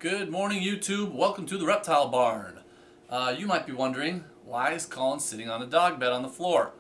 Good morning, YouTube. Welcome to the Reptile Barn. You might be wondering, why is Colin sitting on a dog bed on the floor?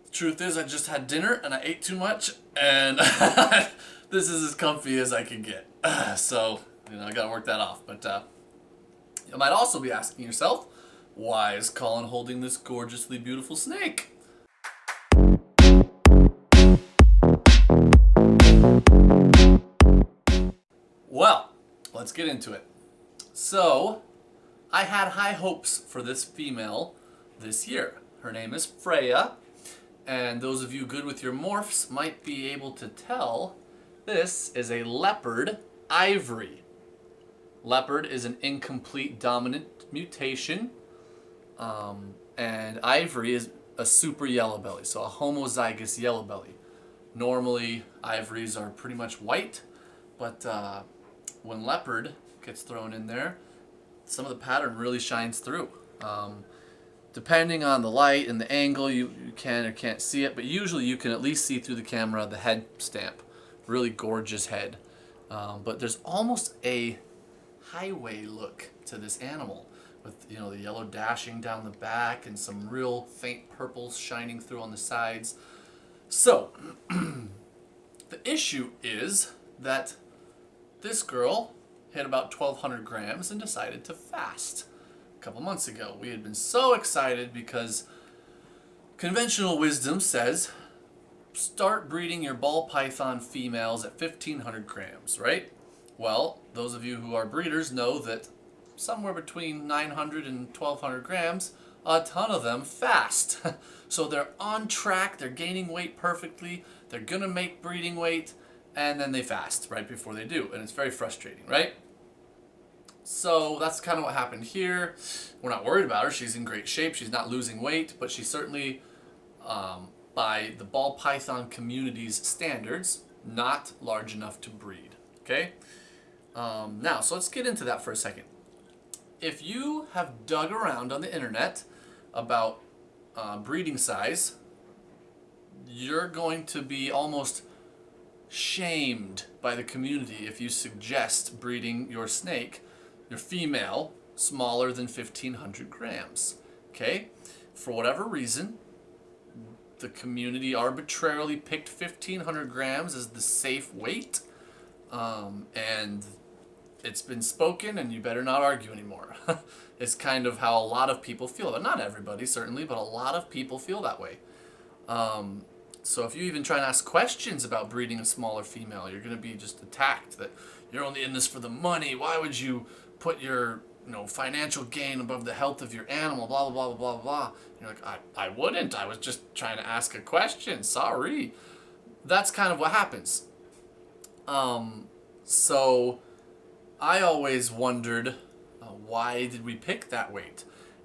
The truth is, I just had dinner and I ate too much, and this is as comfy as I can get. So, I gotta work that off. But you might also be asking yourself, why is Colin holding this gorgeously beautiful snake? Well, let's get into it. So, I had high hopes for this female this year. Her name is Freya, and those of you good with your morphs might be able to tell this is a leopard ivory. Leopard is an incomplete dominant mutation, and ivory is a super yellow belly, so a homozygous yellow belly. Normally, ivories are pretty much white, but when leopard gets thrown in there, some of the pattern really shines through. Depending on the light and the angle, you can or can't see it, but usually you can at least see through the camera the head stamp. Really gorgeous head. But there's almost a highway look to this animal, with the yellow dashing down the back and some real faint purples shining through on the sides. So, the issue is that this girl hit about 1,200 grams and decided to fast a couple months ago. We had been so excited because conventional wisdom says start breeding your ball python females at 1,500 grams, right? Well, those of you who are breeders know that somewhere between 900 and 1,200 grams, a ton of them fast. So they're on track, they're gaining weight perfectly, they're gonna make breeding weight, and then they fast right before they do, and it's very frustrating, right? So that's kind of what happened here. We're not worried about her. She's in great shape. She's not losing weight, but she's certainly, by the ball python community's standards, not large enough to breed, okay? Now, so let's get into that for a second. If you have dug around on the internet about breeding size, you're going to be almost shamed by the community if you suggest breeding your snake, your female, smaller than 1,500 grams. Okay? For whatever reason, the community arbitrarily picked 1,500 grams as the safe weight, and it's been spoken, and you better not argue anymore. It's kind of how a lot of people feel. Not everybody, certainly, but a lot of people feel that way. So if you even try and ask questions about breeding a smaller female, you're going to be just attacked that you're only in this for the money. Why would you put your financial gain above the health of your animal? Blah, blah, blah, blah, blah. You're like, I wouldn't. I was just trying to ask a question. Sorry. That's kind of what happens. So I always wondered, why did we pick that weight?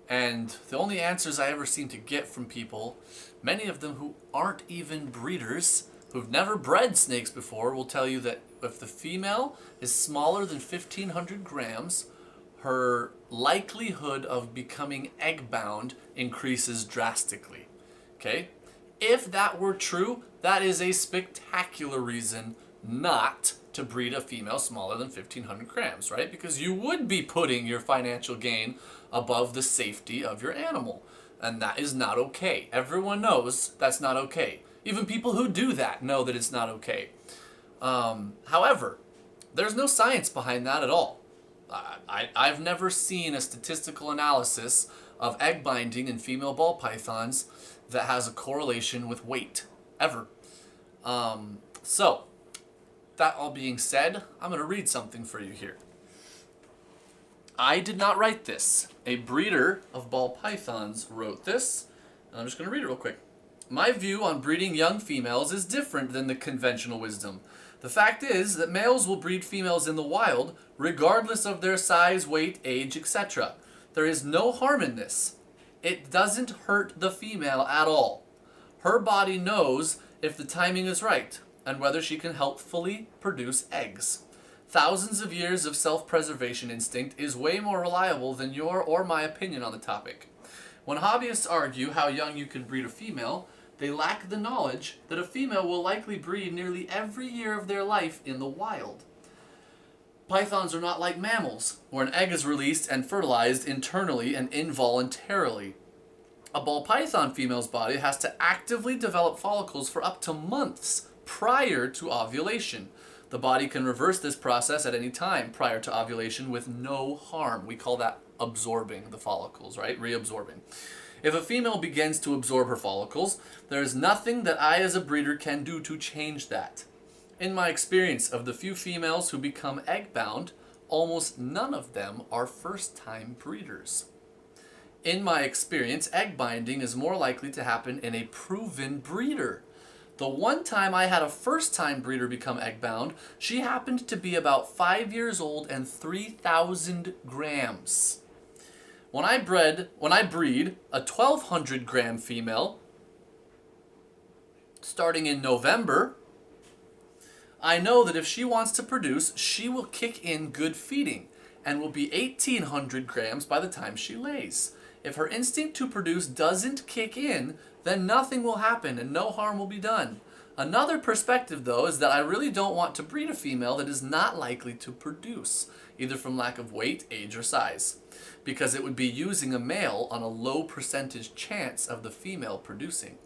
And the only answers I ever seem to get from people, many of them who aren't even breeders, who've never bred snakes before, will tell you that if the female is smaller than 1,500 grams, her likelihood of becoming egg-bound increases drastically. Okay? If that were true, that is a spectacular reason not to breed a female smaller than 1,500 grams, right? Because you would be putting your financial gain above the safety of your animal. And that is not okay. Everyone knows that's not okay. Even people who do that know that it's not okay. However, there's no science behind that at all. I've never seen a statistical analysis of egg binding in female ball pythons that has a correlation with weight, ever. So, that all being said, I'm going to read something for you here. I did not write this. A breeder of ball pythons wrote this, and I'm just going to read it real quick. My view on breeding young females is different than the conventional wisdom. The fact is that males will breed females in the wild, regardless of their size, weight, age, etc. There is no harm in this. It doesn't hurt the female at all. Her body knows if the timing is right, and whether she can helpfully produce eggs. Thousands of years of self-preservation instinct is way more reliable than your or my opinion on the topic. When hobbyists argue how young you can breed a female, they lack the knowledge that a female will likely breed nearly every year of their life in the wild. Pythons are not like mammals, where an egg is released and fertilized internally and involuntarily. A ball python female's body has to actively develop follicles for up to months prior to ovulation. The body can reverse this process at any time prior to ovulation with no harm. We call that absorbing the follicles, right? Reabsorbing. If a female begins to absorb her follicles, there is nothing that I as a breeder can do to change that. In my experience of the few females who become egg-bound, almost none of them are first-time breeders. In my experience, egg binding is more likely to happen in a proven breeder. The one time I had a first-time breeder become egg-bound, she happened to be about 5 years old and 3,000 grams. When I breed a 1,200 gram female, starting in November, I know that if she wants to produce, she will kick in good feeding and will be 1,800 grams by the time she lays. If her instinct to produce doesn't kick in, then nothing will happen and no harm will be done. Another perspective, though, is that I really don't want to breed a female that is not likely to produce, either from lack of weight, age, or size, because it would be using a male on a low percentage chance of the female producing.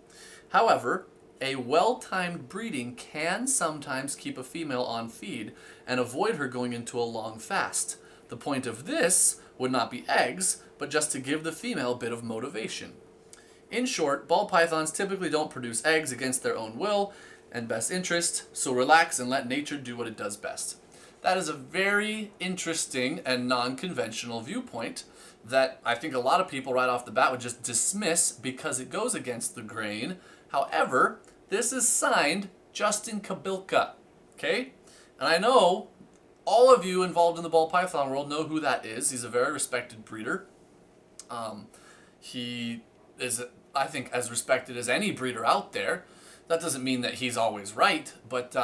However, a well-timed breeding can sometimes keep a female on feed and avoid her going into a long fast. The point of this would not be eggs, but just to give the female a bit of motivation. In short, ball pythons typically don't produce eggs against their own will and best interest, so relax and let nature do what it does best. That is a very interesting and non-conventional viewpoint that I think a lot of people right off the bat would just dismiss because it goes against the grain. However, this is signed Justin Kabilka, okay? And I know all of you involved in the ball python world know who that is. He's a very respected breeder. He is, I think, as respected as any breeder out there. That doesn't mean that he's always right, but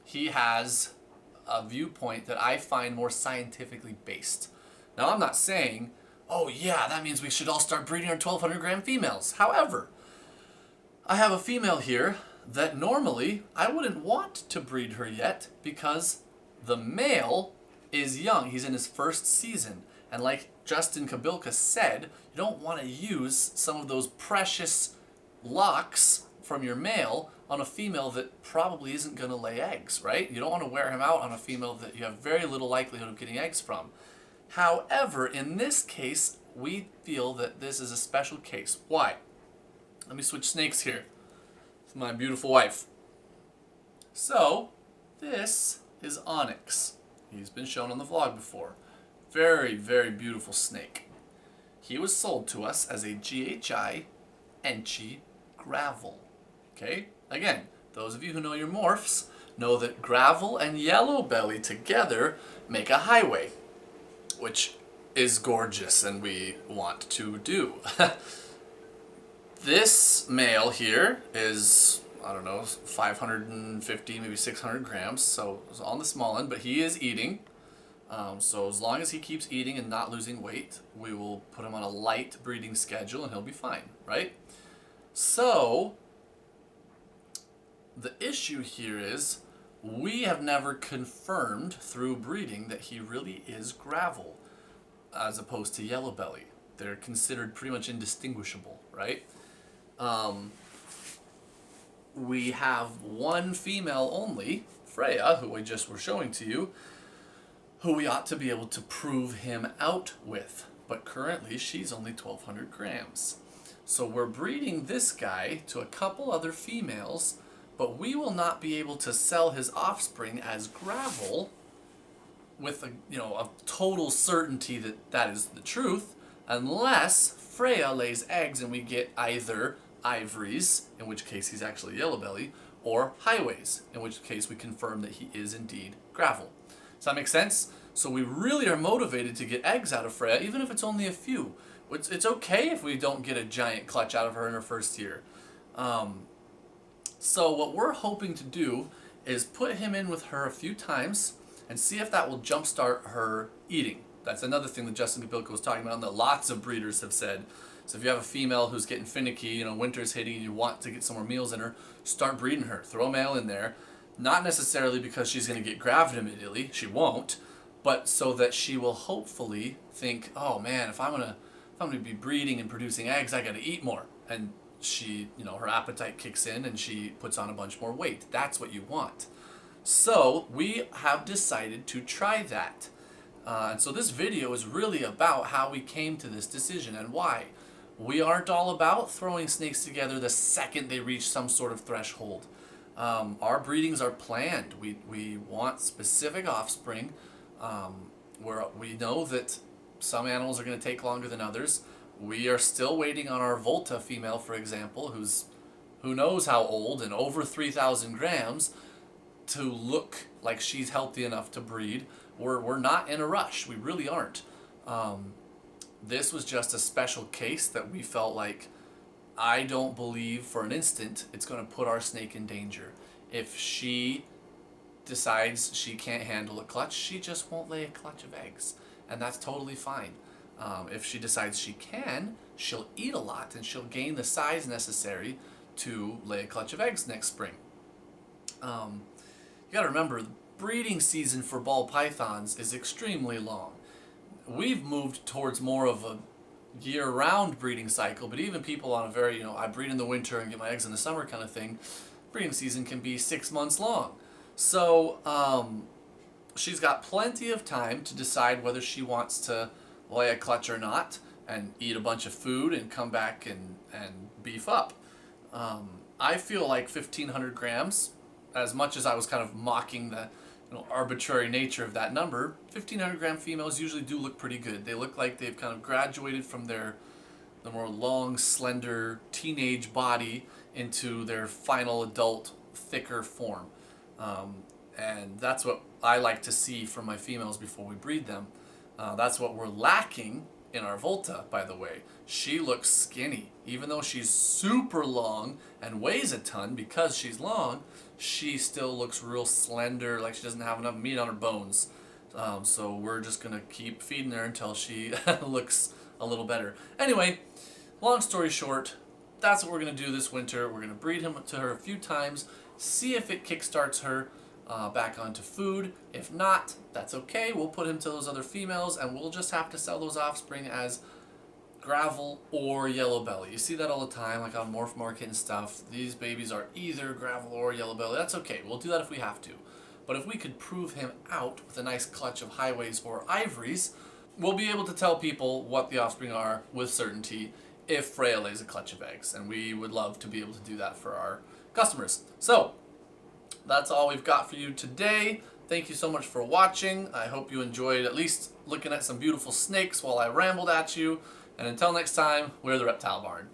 he has a viewpoint that I find more scientifically based. Now, I'm not saying, oh yeah, that means we should all start breeding our 1,200 gram females. However, I have a female here that normally I wouldn't want to breed her yet because the male is young. He's in his first season. And like Justin Kabilka said, you don't want to use some of those precious locks from your male on a female that probably isn't going to lay eggs, right? You don't want to wear him out on a female that you have very little likelihood of getting eggs from. However, in this case, we feel that this is a special case. Why? Let me switch snakes here with my beautiful wife. So, this is Onyx. He's been shown on the vlog before. Very, very beautiful snake. He was sold to us as a GHI Enchi gravel. Okay? Again, those of you who know your morphs know that gravel and yellow belly together make a highway, which is gorgeous and we want to do. This male here is, I don't know, 550, maybe 600 grams, so it's on the small end, but he is eating. So as long as he keeps eating and not losing weight, we will put him on a light breeding schedule and he'll be fine, right? So, the issue here is we have never confirmed through breeding that he really is gravel as opposed to yellow belly. They're considered pretty much indistinguishable, right? We have one female only, Freya, who I just were showing to you, who we ought to be able to prove him out with. But currently, she's only 1,200 grams. So we're breeding this guy to a couple other females, but we will not be able to sell his offspring as gravel with a total certainty that that is the truth, unless Freya lays eggs and we get either ivories, in which case he's actually yellow belly, or highways, in which case we confirm that he is indeed gravel. Does that make sense? So we really are motivated to get eggs out of Freya, even if it's only a few. It's okay if we don't get a giant clutch out of her in her first year. So what we're hoping to do is put him in with her a few times and see if that will jumpstart her eating. That's another thing that Justin Kabilka was talking about and that lots of breeders have said. So if you have a female who's getting finicky, winter's hitting and you want to get some more meals in her, start breeding her. Throw a male in there. Not necessarily because she's going to get gravid immediately. She won't. but so that she will hopefully think, oh man, if I'm gonna be breeding and producing eggs, I gotta eat more. And she, her appetite kicks in and she puts on a bunch more weight. That's what you want. So we have decided to try that. And so this video is really about how we came to this decision and why. We aren't all about throwing snakes together the second they reach some sort of threshold. Our breedings are planned. We want specific offspring, where we know that some animals are going to take longer than others. We are still waiting on our Volta female, for example, who knows how old and over 3,000 grams, to look like she's healthy enough to breed. We're not in a rush. We really aren't. This was just a special case that we felt like, I don't believe for an instant it's going to put our snake in danger. If she decides she can't handle a clutch, she just won't lay a clutch of eggs. And that's totally fine. If she decides she can, she'll eat a lot and she'll gain the size necessary to lay a clutch of eggs next spring. You gotta remember, the breeding season for ball pythons is extremely long. We've moved towards more of a year-round breeding cycle, but even people on a very, I breed in the winter and get my eggs in the summer kind of thing, breeding season can be 6 months long. So she's got plenty of time to decide whether she wants to lay a clutch or not and eat a bunch of food and come back and beef up. I feel like 1,500 grams, as much as I was kind of mocking the arbitrary nature of that number, 1,500 gram females usually do look pretty good. They look like they've kind of graduated from the more long, slender teenage body into their final adult, thicker form. And that's what I like to see from my females before we breed them. That's what we're lacking in our Volta, by the way. She looks skinny. Even though she's super long and weighs a ton because she's long, she still looks real slender, like she doesn't have enough meat on her bones. So we're just going to keep feeding her until she looks a little better. Anyway, long story short, that's what we're going to do this winter. We're going to breed him to her a few times, see if it kickstarts her back onto food. If not, that's okay. We'll put him to those other females and we'll just have to sell those offspring as gravel or yellow belly. You see that all the time, like on Morph Market and stuff. These babies are either gravel or yellow belly. That's okay. We'll do that if we have to. But if we could prove him out with a nice clutch of highways or ivories, we'll be able to tell people what the offspring are with certainty if Freya lays a clutch of eggs. And we would love to be able to do that for our customers. So that's all we've got for you today. Thank you so much for watching. I hope you enjoyed at least looking at some beautiful snakes while I rambled at you. And until next time, we're the Reptile Barn.